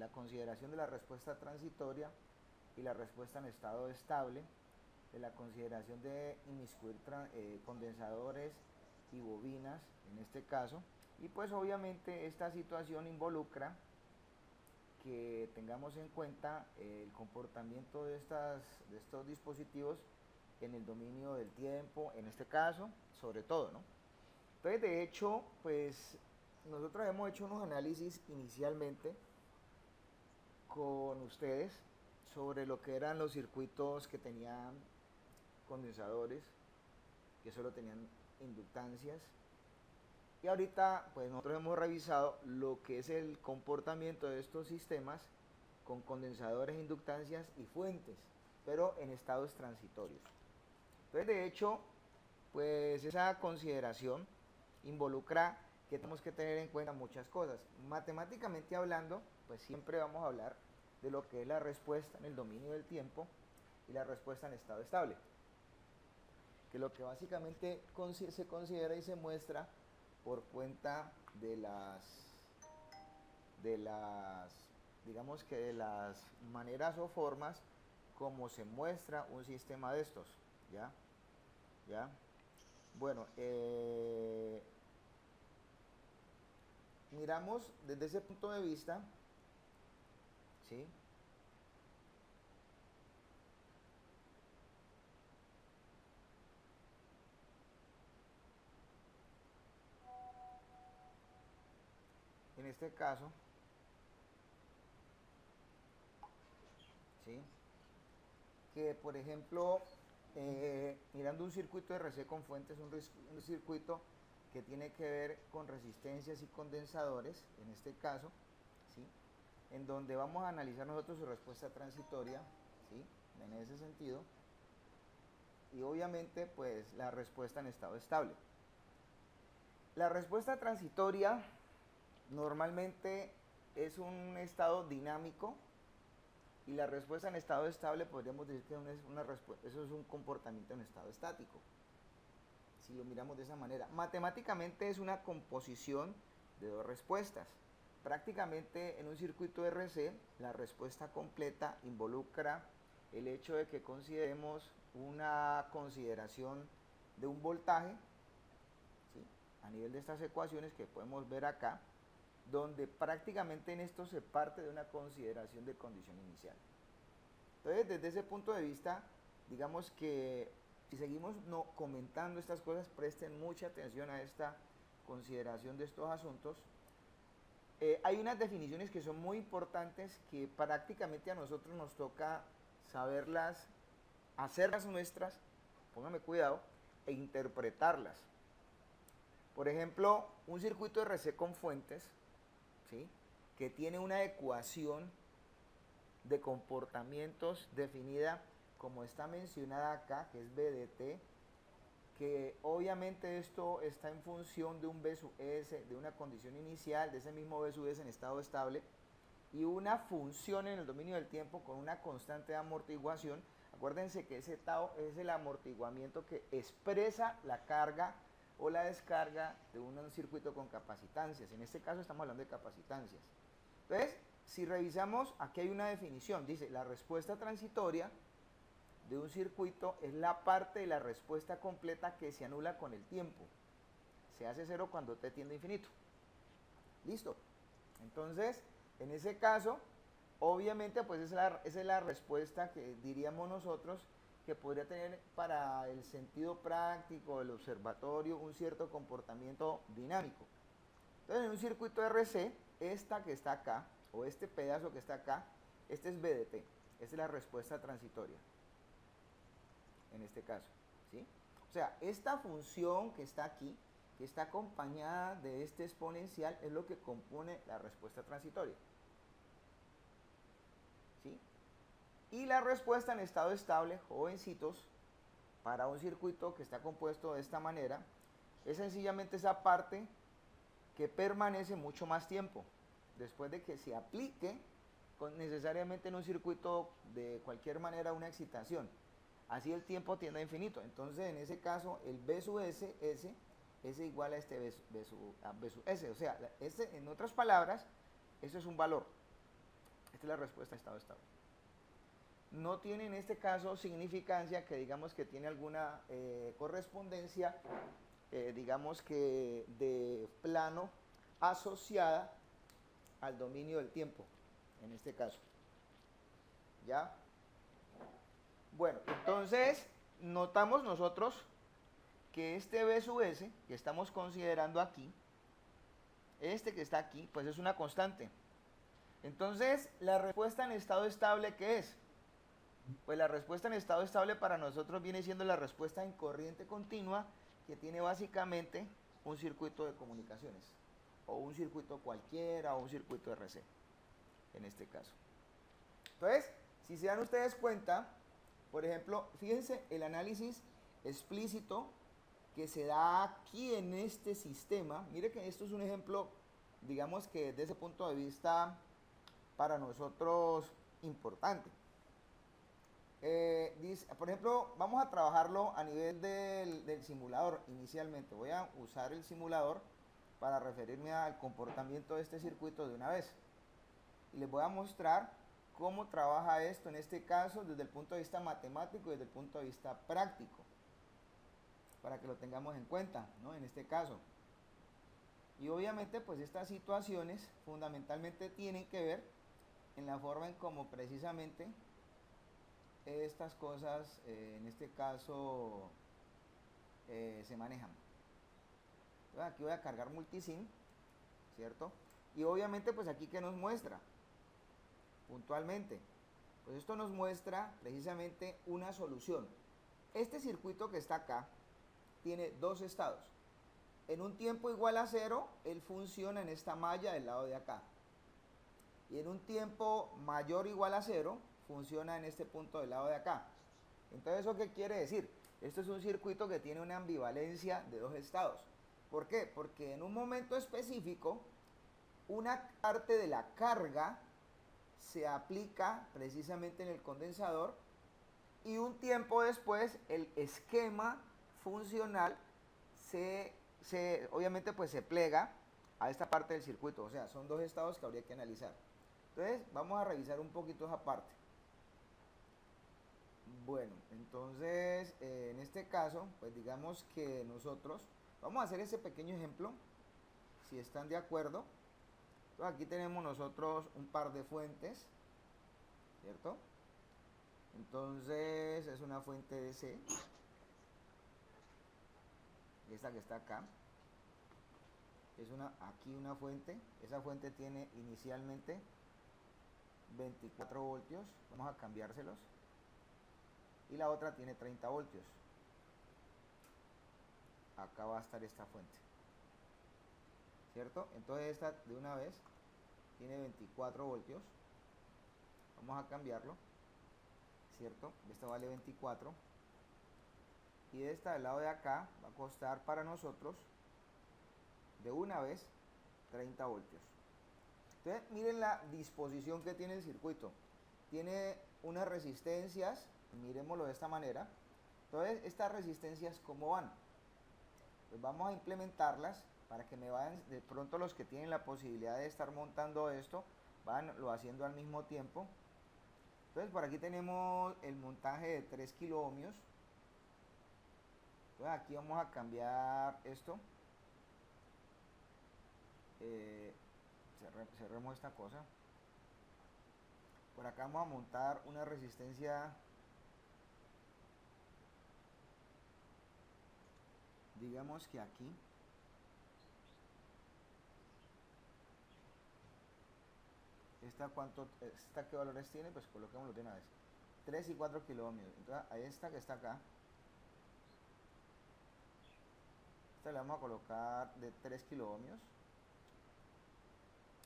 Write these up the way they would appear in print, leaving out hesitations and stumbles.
la consideración de la respuesta transitoria y la respuesta en estado estable, de la consideración de inmiscuir condensadores y bobinas en este caso, y pues obviamente esta situación involucra que tengamos en cuenta el comportamiento de estos dispositivos en el dominio del tiempo, en este caso, sobre todo, ¿no? Entonces, de hecho, pues nosotros hemos hecho unos análisis inicialmente con ustedes sobre lo que eran los circuitos que tenían condensadores, que solo tenían inductancias. Y ahorita, pues nosotros hemos revisado lo que es el comportamiento de estos sistemas con condensadores, inductancias y fuentes, pero en estados transitorios. Entonces, de hecho, pues esa consideración involucra que tenemos que tener en cuenta muchas cosas. Matemáticamente hablando, pues siempre vamos a hablar de lo que es la respuesta en el dominio del tiempo y la respuesta en estado estable, que lo que básicamente se considera y se muestra por cuenta de las digamos que de las maneras o formas como se muestra un sistema de estos, ¿ya? ¿Ya? Bueno, miramos desde ese punto de vista, ¿sí? En este caso, ¿sí? Que por ejemplo, mirando un circuito RC con fuentes, un circuito que tiene que ver con resistencias y condensadores, en este caso, ¿sí? En donde vamos a analizar nosotros su respuesta transitoria, ¿sí? En ese sentido, y obviamente pues la respuesta en estado estable. La respuesta transitoria normalmente es un estado dinámico y la respuesta en estado estable podríamos decir que eso es un comportamiento en estado estático. Si lo miramos de esa manera, matemáticamente es una composición de dos respuestas. Prácticamente en un circuito RC la respuesta completa involucra el hecho de que consideremos una consideración de un voltaje, ¿sí? A nivel de estas ecuaciones que podemos ver acá, donde prácticamente en esto se parte de una consideración de condición inicial. Entonces, desde ese punto de vista, digamos que si seguimos comentando estas cosas, presten mucha atención a esta consideración de estos asuntos. Hay unas definiciones que son muy importantes que prácticamente a nosotros nos toca saberlas, hacerlas nuestras, póngame cuidado, e interpretarlas. Por ejemplo, un circuito RC con fuentes, ¿sí? Que tiene una ecuación de comportamientos definida como está mencionada acá, que es BDT, que obviamente esto está en función de un B sub S, de una condición inicial, de ese mismo B sub S en estado estable, y una función en el dominio del tiempo con una constante de amortiguación. Acuérdense que ese tau es el amortiguamiento que expresa la carga o la descarga de un circuito con capacitancias. En este caso estamos hablando de capacitancias. Entonces, si revisamos, aquí hay una definición, dice, la respuesta transitoria de un circuito es la parte de la respuesta completa que se anula con el tiempo. Se hace cero cuando t tiende a infinito. Listo. Entonces, en ese caso, obviamente, pues esa es la respuesta que diríamos nosotros que podría tener para el sentido práctico del observatorio un cierto comportamiento dinámico. Entonces, en un circuito RC, esta que está acá, o este pedazo que está acá, este es BDT, esta es la respuesta transitoria, en este caso, ¿sí? O sea, esta función que está aquí, que está acompañada de este exponencial, es lo que compone la respuesta transitoria, ¿sí? Y la respuesta en estado estable, jovencitos, para un circuito que está compuesto de esta manera, es sencillamente esa parte que permanece mucho más tiempo, después de que se aplique necesariamente en un circuito de cualquier manera una excitación. Así el tiempo tiende a infinito. Entonces, en ese caso, el B sub S, es igual a este B sub S. O sea, en otras palabras, eso es un valor. Esta es la respuesta en estado estable. No tiene en este caso significancia que digamos que tiene alguna correspondencia, digamos que de plano asociada al dominio del tiempo, en este caso. ¿Ya? Bueno, entonces notamos nosotros que este B sub S que estamos considerando aquí, este que está aquí, pues es una constante. Entonces, la respuesta en estado estable, ¿qué es? Pues la respuesta en estado estable para nosotros viene siendo la respuesta en corriente continua, que tiene básicamente un circuito de comunicaciones, o un circuito cualquiera, o un circuito RC, en este caso. Entonces, si se dan ustedes cuenta, por ejemplo, fíjense el análisis explícito que se da aquí en este sistema. Mire que esto es un ejemplo, digamos que desde ese punto de vista para nosotros importante. Dice, por ejemplo, vamos a trabajarlo a nivel del simulador inicialmente. Voy a usar el simulador para referirme al comportamiento de este circuito de una vez. Y les voy a mostrar cómo trabaja esto en este caso desde el punto de vista matemático y desde el punto de vista práctico, para que lo tengamos en cuenta, ¿no? En este caso. Y obviamente pues estas situaciones fundamentalmente tienen que ver en la forma en cómo precisamente estas cosas, en este caso, se manejan. Entonces, aquí voy a cargar multisim, ¿cierto? Y obviamente pues aquí que nos muestra puntualmente, pues esto nos muestra precisamente una solución. Este circuito que está acá tiene dos estados. En un tiempo igual a 0, él funciona en esta malla del lado de acá. Y en un tiempo mayor o igual a 0, funciona en este punto del lado de acá. Entonces, ¿eso qué quiere decir? Esto es un circuito que tiene una ambivalencia de dos estados. ¿Por qué? Porque en un momento específico, una parte de la carga se aplica precisamente en el condensador y un tiempo después el esquema funcional obviamente pues se plega a esta parte del circuito. O sea, son dos estados que habría que analizar. Entonces, vamos a revisar un poquito esa parte. Bueno, entonces, en este caso, pues digamos que nosotros vamos a hacer ese pequeño ejemplo, si están de acuerdo. Entonces, aquí tenemos nosotros un par de fuentes, ¿cierto? Entonces, es una fuente DC, esta que está acá. Es aquí una fuente, esa fuente tiene inicialmente 24 voltios, vamos a cambiárselos, y la otra tiene 30 voltios. Acá va a estar esta fuente, ¿cierto? Entonces esta de una vez tiene 24 voltios, vamos a cambiarlo, ¿cierto? Esta vale 24, y esta del lado de acá va a costar para nosotros de una vez 30 voltios. Entonces miren la disposición que tiene el circuito. Tiene unas resistencias, miremoslo de esta manera. Entonces estas resistencias, ¿cómo van? Pues vamos a implementarlas para que me vayan, de pronto los que tienen la posibilidad de estar montando esto, van lo haciendo al mismo tiempo. Entonces por aquí tenemos el montaje de 3 kilo ohmios. Entonces aquí vamos a cambiar esto. Cerremos esta cosa. Por acá vamos a montar una resistencia, digamos que aquí. ¿Esta qué valores tiene? Pues coloquémoslo de una vez. 3 y 4 kilo ohmios. Entonces a esta que está acá, esta le vamos a colocar de 3 kilo ohmios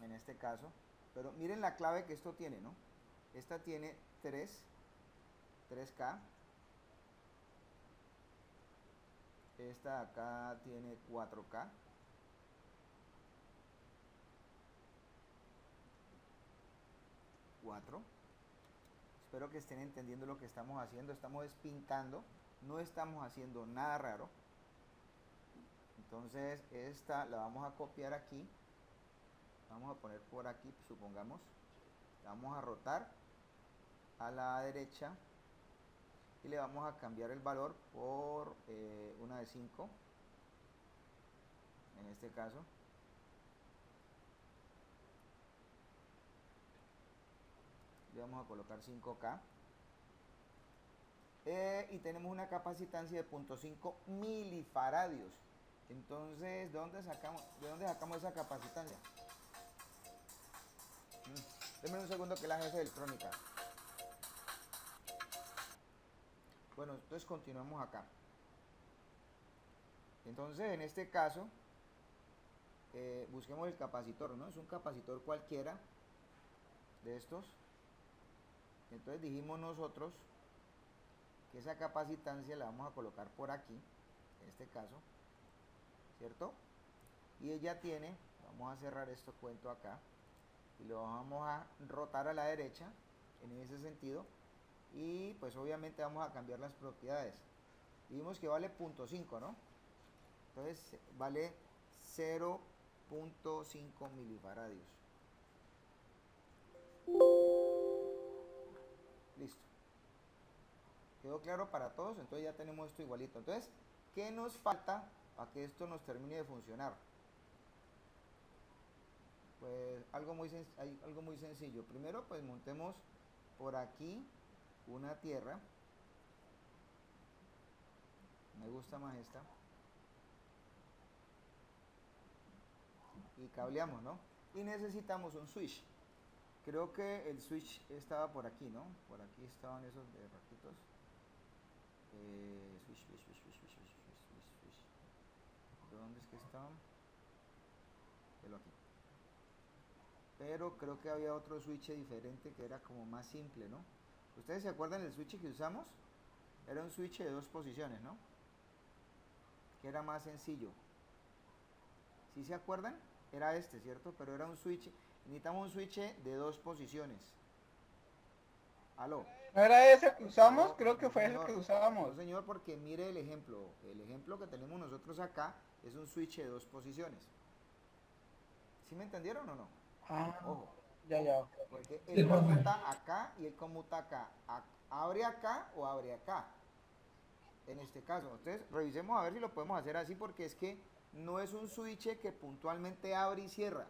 en este caso. Pero miren la clave que esto tiene, ¿no? Esta tiene 3K. Esta acá tiene 4K. Espero que estén entendiendo lo que estamos haciendo. Estamos despintando, no estamos haciendo nada raro. Entonces esta la vamos a copiar aquí. Vamos a poner por aquí, supongamos. vamos a rotar a la derecha y le vamos a cambiar el valor por una de 5 en este caso. Le vamos a colocar 5K. Y tenemos una capacitancia de 0.5 milifaradios. Entonces, ¿de dónde sacamos esa capacitancia? Denme un segundo que la jefe electrónica. Bueno, entonces continuamos acá. Entonces, en este caso, busquemos el capacitor, ¿no? Es un capacitor cualquiera de estos. Entonces dijimos nosotros que esa capacitancia la vamos a colocar por aquí, en este caso, ¿cierto? Y ella tiene, vamos a cerrar este cuento acá, y lo vamos a rotar a la derecha, en ese sentido, y pues obviamente vamos a cambiar las propiedades. Vimos que vale 0.5, ¿no? Entonces vale 0.5 milifaradios. Listo. ¿Quedó claro para todos? Entonces ya tenemos esto igualito. Entonces, ¿qué nos falta para que esto nos termine de funcionar? Pues algo muy sencillo. Primero, pues montemos por aquí una tierra. Me gusta más esta. Y cableamos, ¿no? Y necesitamos un switch. Creo que el switch estaba por aquí, ¿no? Por aquí estaban esos de ratitos. Switch. ¿Dónde es que estaban? Velo aquí. Pero creo que había otro switch diferente que era como más simple, ¿no? ¿Ustedes se acuerdan del switch que usamos? Era un switch de 2 posiciones, ¿no? Que era más sencillo. ¿Sí se acuerdan? Era este, ¿cierto? Pero era un switch. Necesitamos un switch de 2 posiciones. ¿Aló? ¿No era ese que usamos? No, Creo que no fue ese señor. que usamos. No señor, porque mire el ejemplo. El ejemplo que tenemos nosotros acá es un switch de 2 posiciones. ¿Sí me entendieron o no? Ah, Ojo. ya. Porque él conmuta acá y él conmuta acá. Abre acá o abre acá. En este caso. Entonces, revisemos a ver si lo podemos hacer así porque es que no es un switch que puntualmente abre y cierra.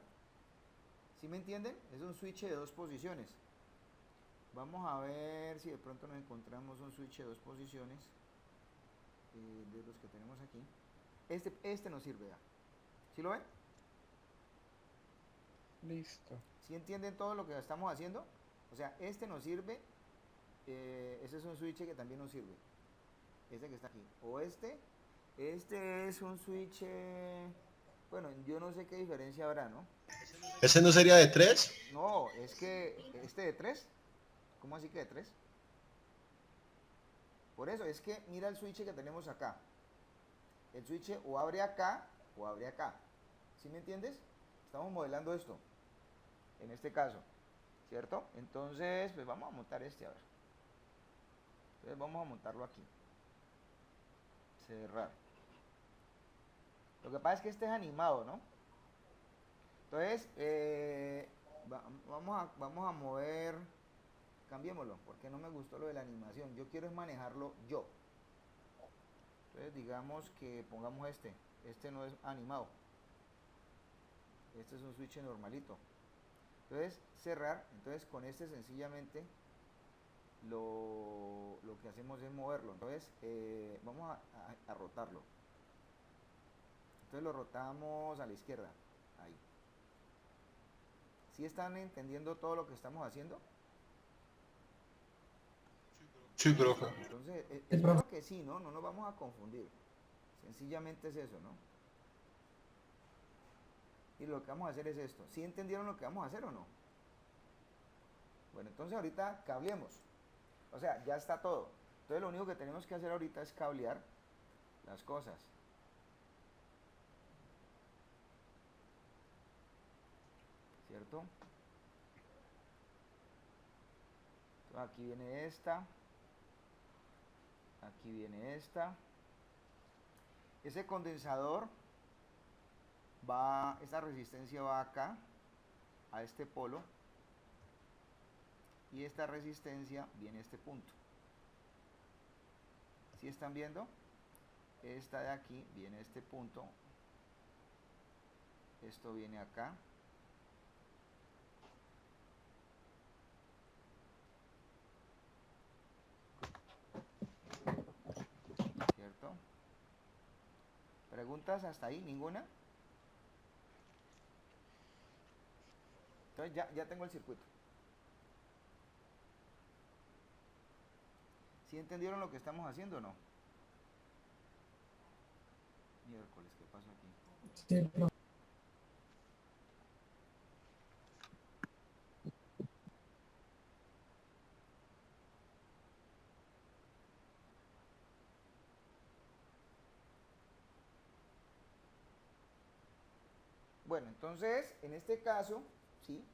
¿Sí me entienden? Es un switch de 2 posiciones. Vamos a ver si de pronto nos encontramos un switch de 2 posiciones de los que tenemos aquí. Este nos sirve, ¿ya? ¿Sí lo ven? Listo. ¿Sí entienden todo lo que estamos haciendo? O sea, este nos sirve, ese es un switch que también nos sirve. Este que está aquí. O este es un switch, bueno, yo no sé qué diferencia habrá, ¿no? ¿Ese no sería de 3? No, es que este de 3. ¿Cómo así que de 3? Por eso, es que mira el switch que tenemos acá. El switch o abre acá o abre acá. ¿Sí me entiendes? Estamos modelando esto. En este caso. ¿Cierto? Entonces, pues vamos a montar este, a ver. Entonces vamos a montarlo aquí. Cerrar. Lo que pasa es que este es animado, ¿no? Entonces, vamos a mover, cambiémoslo, porque no me gustó lo de la animación. Yo quiero es manejarlo yo. Entonces, digamos que pongamos este no es animado. Este es un switch normalito. Entonces, cerrar. Entonces, con este sencillamente lo que hacemos es moverlo. Entonces, vamos a rotarlo. Entonces lo rotamos a la izquierda. Ahí. ¿Sí están entendiendo todo lo que estamos haciendo? Sí, profe. Entonces, espero que sí, ¿no? No nos vamos a confundir. Sencillamente es eso, ¿no? Y lo que vamos a hacer es esto. ¿Sí entendieron lo que vamos a hacer o no? Bueno, entonces ahorita cableemos. O sea, ya está todo. Entonces lo único que tenemos que hacer ahorita es cablear las cosas. ¿Cierto? Entonces aquí viene esta. Aquí viene esta. Ese condensador esta resistencia va acá, a este polo. y esta resistencia viene a este punto. ¿Sí están viendo? Esta de aquí viene a este punto, esto viene acá, ¿cierto? ¿Preguntas hasta ahí? ¿Ninguna? Entonces ya tengo el circuito. ¿Sí entendieron lo que estamos haciendo o no? Miércoles, ¿qué pasó aquí? Sí, profe. Bueno, entonces, en este caso, ¿sí?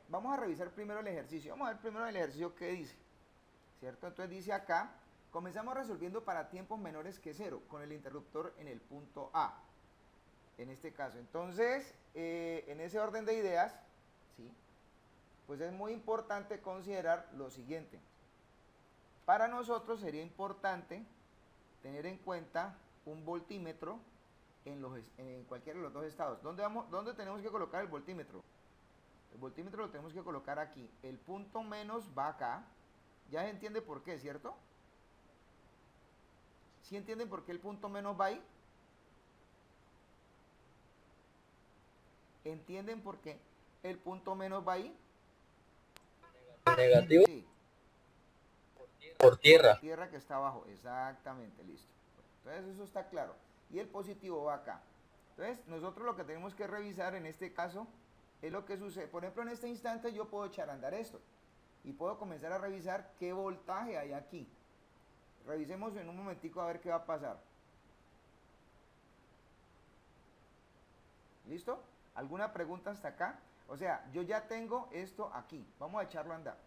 Vamos a revisar primero el ejercicio. Vamos a ver primero el ejercicio que dice, ¿cierto? Entonces dice acá, comenzamos resolviendo para tiempos menores que 0, con el interruptor en el punto A, en este caso. Entonces, en ese orden de ideas, ¿sí? Pues es muy importante considerar lo siguiente. Para nosotros sería importante tener en cuenta un voltímetro en cualquiera de los dos estados. ¿Dónde tenemos que colocar el voltímetro? El voltímetro lo tenemos que colocar aquí. El punto menos va acá. Ya se entiende por qué, ¿cierto? ¿Sí entienden por qué el punto menos va ahí? ¿Entienden por qué el punto menos va ahí? Negativo. Sí. Por tierra. La tierra que está abajo, exactamente, listo. Entonces eso está claro. Y el positivo va acá. Entonces nosotros lo que tenemos que revisar en este caso es lo que sucede. Por ejemplo, en este instante yo puedo echar a andar esto y puedo comenzar a revisar qué voltaje hay aquí. Revisemos en un momentico a ver qué va a pasar. ¿Listo? ¿Alguna pregunta hasta acá? O sea, yo ya tengo esto aquí. Vamos a echarlo a andar.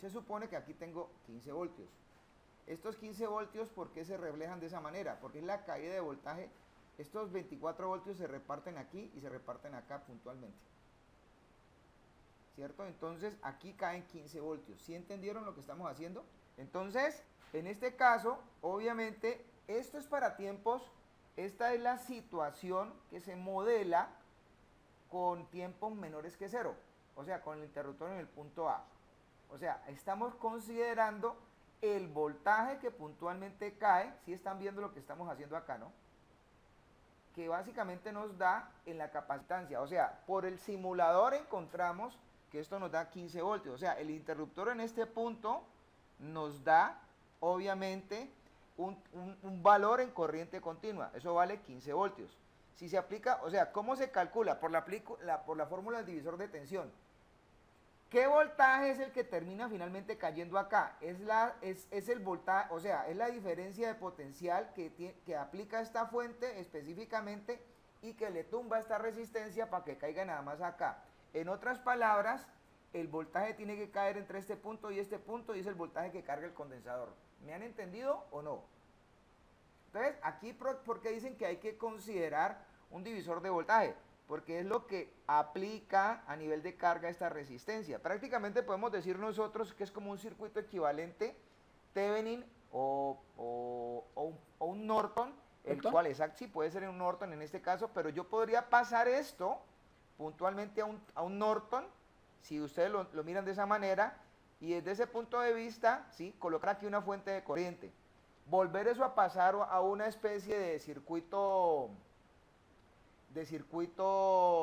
Se supone que aquí tengo 15 voltios. Estos 15 voltios, ¿por qué se reflejan de esa manera? Porque es la caída de voltaje. Estos 24 voltios se reparten aquí y se reparten acá puntualmente. ¿Cierto? Entonces, aquí caen 15 voltios. ¿Sí entendieron lo que estamos haciendo? Entonces, en este caso, obviamente, esto es para tiempos. Esta es la situación que se modela con tiempos menores que 0. O sea, con el interruptor en el punto A. O sea, estamos considerando el voltaje que puntualmente cae, si están viendo lo que estamos haciendo acá, ¿no? Que básicamente nos da en la capacitancia, o sea, por el simulador encontramos que esto nos da 15 voltios, o sea, el interruptor en este punto nos da, obviamente, un valor en corriente continua, eso vale 15 voltios. Si se aplica, o sea, ¿cómo se calcula? Por la fórmula del divisor de tensión. ¿Qué voltaje es el que termina finalmente cayendo acá? Es el voltaje, o sea, es la diferencia de potencial que aplica esta fuente específicamente y que le tumba esta resistencia para que caiga nada más acá. En otras palabras, el voltaje tiene que caer entre este punto y es el voltaje que carga el condensador. ¿Me han entendido o no? Entonces, aquí, ¿por qué dicen que hay que considerar un divisor de voltaje? Porque es lo que aplica a nivel de carga esta resistencia. Prácticamente podemos decir nosotros que es como un circuito equivalente Thevenin o un Norton, el cual exacto, sí puede ser un Norton en este caso, pero yo podría pasar esto puntualmente a un Norton, si ustedes lo miran de esa manera, y desde ese punto de vista, ¿sí? Colocar aquí una fuente de corriente. Volver eso a pasar a una especie de circuito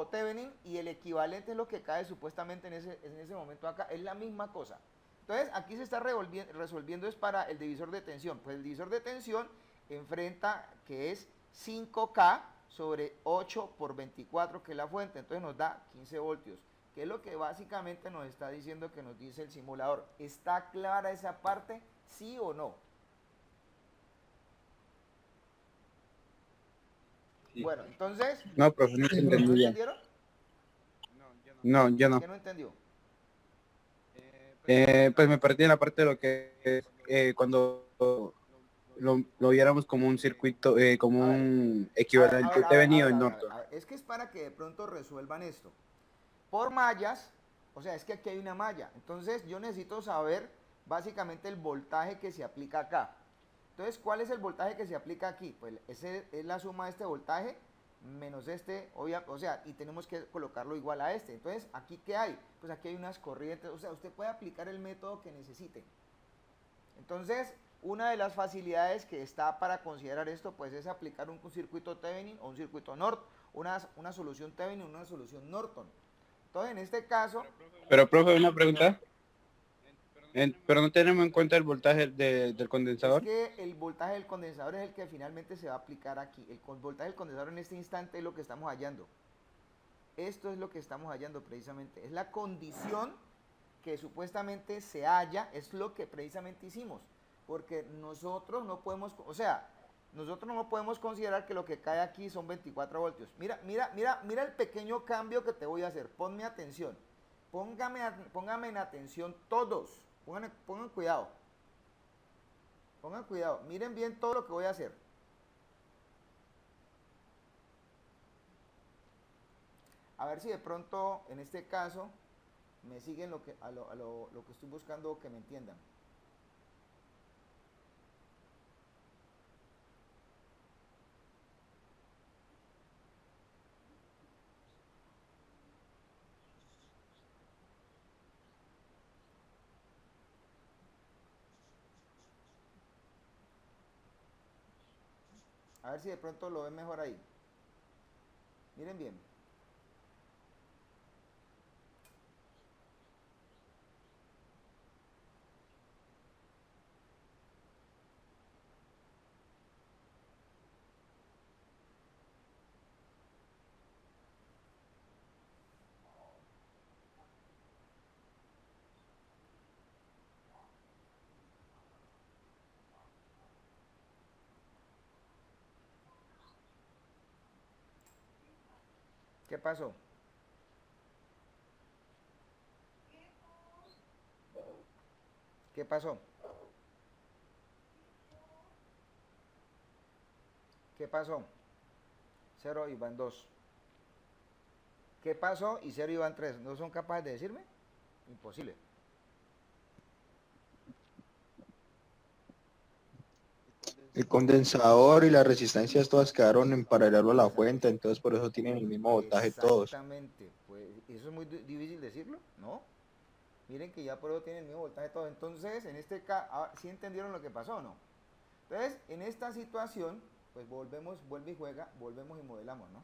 Thevenin, y el equivalente es lo que cae supuestamente en ese momento acá, es la misma cosa. Entonces aquí se está resolviendo es para el divisor de tensión, pues el divisor de tensión enfrenta que es 5K sobre 8 por 24 que es la fuente, entonces nos da 15 voltios, que es lo que básicamente nos está diciendo que nos dice el simulador. ¿Está clara esa parte? ¿Sí o no? Sí. Bueno, entonces, No, profe, no Sí, entendí ¿no bien. entendieron? No, yo no. ¿Qué no entendió? Pues me perdí en la parte de lo que cuando lo viéramos como un circuito, como A ver, un equivalente Thevenin o en Norton. Es que es para que de pronto resuelvan esto. Por mallas, O sea, es que aquí hay una malla. Entonces yo necesito saber básicamente el voltaje que se aplica acá. Entonces, ¿cuál es el voltaje que se aplica aquí? Pues ese es la suma de este voltaje menos este, o sea, y tenemos que colocarlo igual a este. Entonces, ¿aquí qué hay? Pues aquí hay unas corrientes, o sea, usted puede aplicar el método que necesite. Entonces, una de las facilidades que está para considerar esto, pues es aplicar un circuito Thevenin o un circuito Norton, una solución Thevenin o una solución Norton. Entonces, en este caso... Pero, profe, una pregunta. Pero no tenemos en cuenta el voltaje del condensador. Es que el voltaje del condensador es el que finalmente se va a aplicar aquí. El voltaje del condensador en este instante es lo que estamos hallando. Esto es lo que estamos hallando precisamente. Es la condición que supuestamente se halla, es lo que precisamente hicimos. Porque nosotros no podemos, o sea, nosotros no podemos considerar que lo que cae aquí son 24 voltios. Mira el pequeño cambio que te voy a hacer. Ponme atención. Póngame en atención todos. Pongan cuidado. Pongan cuidado. Miren bien todo lo que voy a hacer. A ver si de pronto, en este caso, me siguen lo que estoy buscando, que me entiendan. A ver si de pronto lo ven mejor ahí. Miren bien. ¿Qué pasó? ¿Qué pasó? ¿Qué pasó? 0 y van 2. ¿Qué pasó? Y 0 y van 3. ¿No son capaces de decirme? Imposible. El condensador y las resistencias todas quedaron en paralelo a la fuente, entonces por eso tienen el mismo voltaje todos. Exactamente. Pues, ¿eso es muy difícil decirlo? ¿No? Miren que ya por eso tienen el mismo voltaje todos. Entonces, en este caso, ¿sí entendieron lo que pasó o no? Entonces, en esta situación, pues vuelve y juega, volvemos y modelamos, ¿no?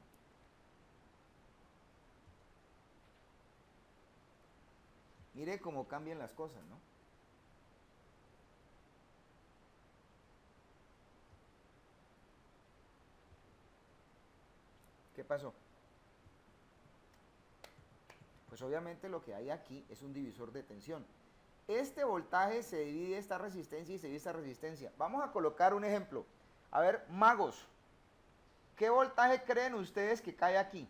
Mire cómo cambian las cosas, ¿no? ¿Qué pasó? Pues obviamente lo que hay aquí es un divisor de tensión. Este voltaje se divide esta resistencia y se divide esta resistencia. Vamos a colocar un ejemplo. A ver, magos, ¿qué voltaje creen ustedes que cae aquí?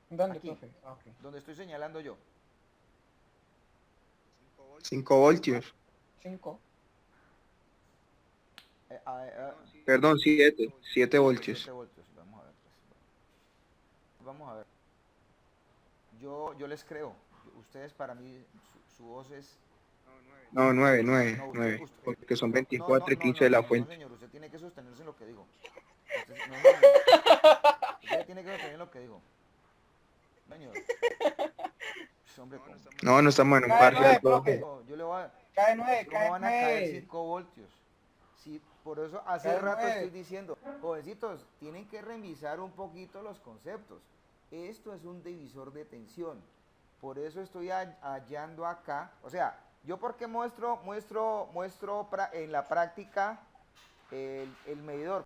¿Dónde, Aquí, profe? Ah, ok. donde estoy señalando yo. 5 voltios. 5. Perdón, 7 voltios. 7 voltios. Vamos a ver. Vamos a ver. Yo les creo. Ustedes, para mí, su voz es... No, 9, No, 9, usted- porque son no, 24 y no, 15 de la no, fuente. señor, usted tiene que sostenerse en lo que digo. Usted tiene que sostener lo que digo. Señor. Hombre, No estamos en un Cae parcial, 9, profe. profe. yo le voy a... Cae 9, ¿Cómo cae van a caer 9. 5 voltios? Sí, por eso hace Cae rato 9. estoy diciendo, jovencitos, tienen que revisar un poquito los conceptos. Esto es un divisor de tensión. Por eso estoy hallando acá. O sea, yo porque muestro en la práctica el medidor.